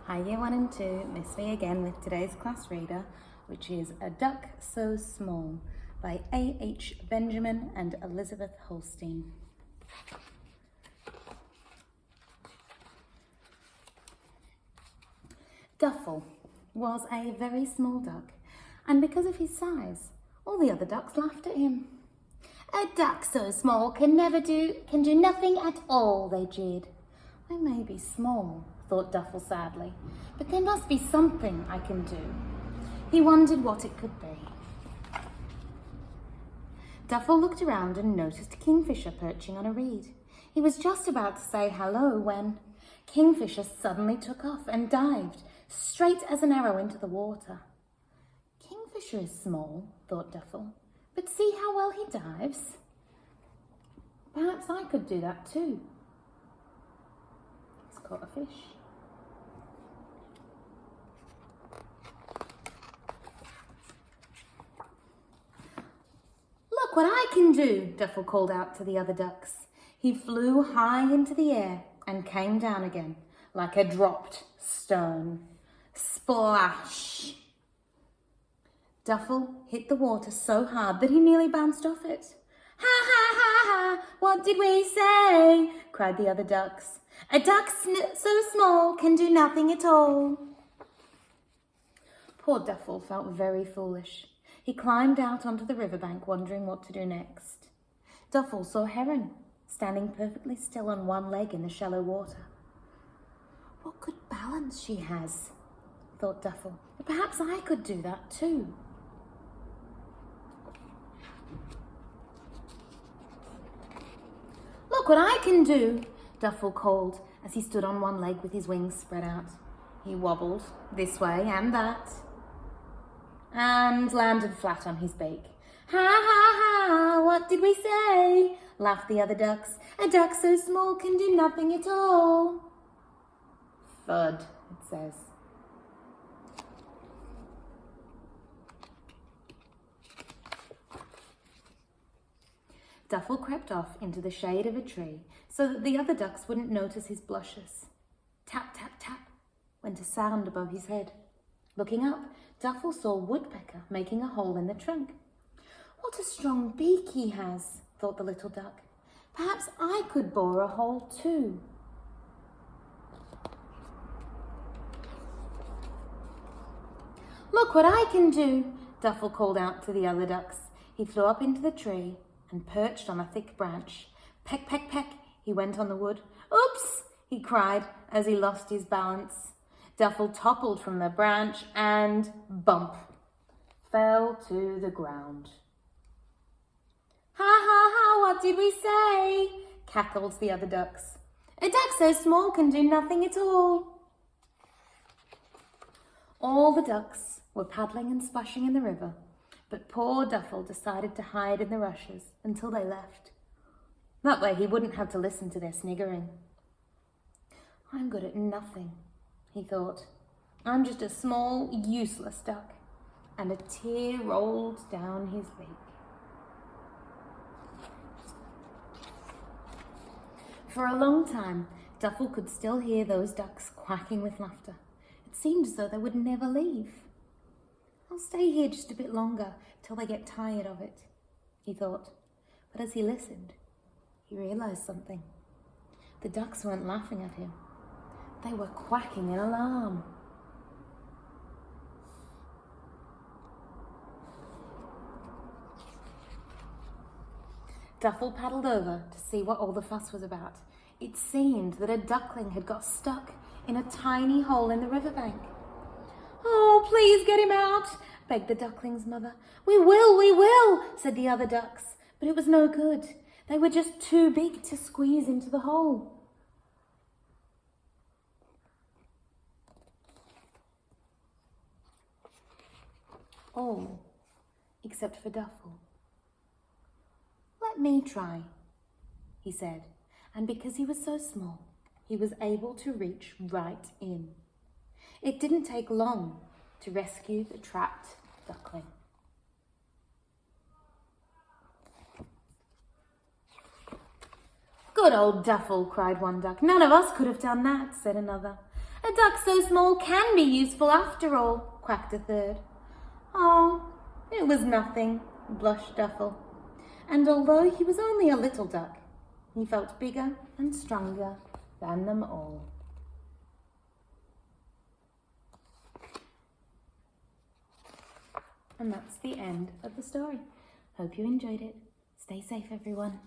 Hi Year 1 and 2, Miss Me again with today's class reader, which is A Duck So Small by A.H. Benjamin and Elisabeth Holdstien. Duffel was a very small duck, and because of his size, all the other ducks laughed at him. "A duck so small can do nothing at all," they jeered. "I may be small," thought Duffel sadly, "but there must be something I can do." He wondered what it could be. Duffel looked around and noticed Kingfisher perching on a reed. He was just about to say hello when Kingfisher suddenly took off and dived straight as an arrow into the water. "Kingfisher is small," thought Duffel, "but see how well he dives. Perhaps I could do that too." He's caught a fish. "Look what I can do," Duffel called out to the other ducks. He flew high into the air and came down again like a dropped stone. Splash! Duffel hit the water so hard that he nearly bounced off it. "Ha ha ha ha! What did we say?" cried the other ducks. "A duck so small can do nothing at all." Poor Duffel felt very foolish. He climbed out onto the riverbank, wondering what to do next. Duffel saw Heron, standing perfectly still on one leg in the shallow water. "What good balance she has," thought Duffel. "Perhaps I could do that too." "Look what I can do," Duffel called as he stood on one leg with his wings spread out. He wobbled this way and that and landed flat on his beak. "Ha ha ha! What did we say?" laughed the other ducks. "A duck so small can do nothing at all." Thud, it says. Duffel crept off into the shade of a tree so that the other ducks wouldn't notice his blushes. Tap, tap, tap went a sound above his head. Looking up, Duffel saw Woodpecker making a hole in the trunk. "What a strong beak he has," thought the little duck. "Perhaps I could bore a hole too." "Look what I can do," Duffel called out to the other ducks. He flew up into the tree and perched on a thick branch. Peck, peck, peck, he went on the wood. "Oops!" he cried as he lost his balance. Duffel toppled from the branch and, bump, fell to the ground. "Ha ha ha, what did we say?" cackled the other ducks. "A duck so small can do nothing at all." All the ducks were paddling and splashing in the river, but poor Duffel decided to hide in the rushes until they left. That way he wouldn't have to listen to their sniggering. "I'm good at nothing," he thought. "I'm just a small, useless duck." And a tear rolled down his beak. For a long time, Duffel could still hear those ducks quacking with laughter. It seemed as though they would never leave. "I'll stay here just a bit longer till they get tired of it," he thought. But as he listened, he realized something. The ducks weren't laughing at him. They were quacking in alarm. Duffel paddled over to see what all the fuss was about. It seemed that a duckling had got stuck in a tiny hole in the riverbank. "Oh, please get him out," begged the duckling's mother. We will," said the other ducks, but it was no good. They were just too big to squeeze into the hole. All except for Duffel. "Let me try," he said, and because he was so small, he was able to reach right in. It didn't take long to rescue the trapped duckling. "Good old Duffel," cried one duck. "None of us could have done that," said another. A duck so small can be useful after all, quacked a third. Oh, it was nothing, blushed Duffel. And although he was only a little duck, he felt bigger and stronger than them all. And that's the end of the story. Hope you enjoyed it. Stay safe, everyone.